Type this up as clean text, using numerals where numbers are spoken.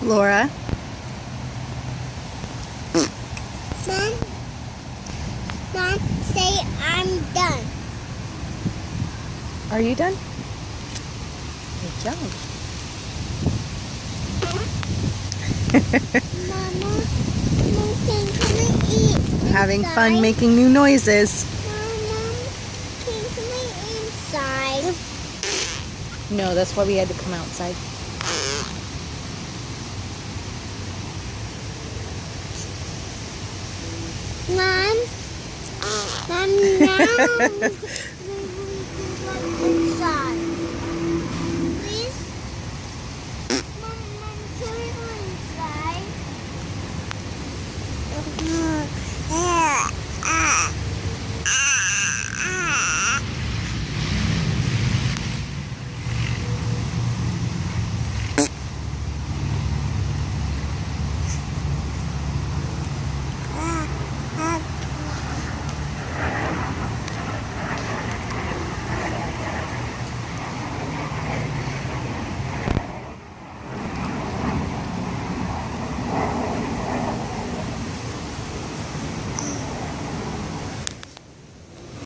Laura. Mom, Mom, say I'm done. Are you done? Good job. Mama, Mom, can I eat Having inside? fun making new noises. Mom, can I inside? No, that's why we had to come outside. Mom, now.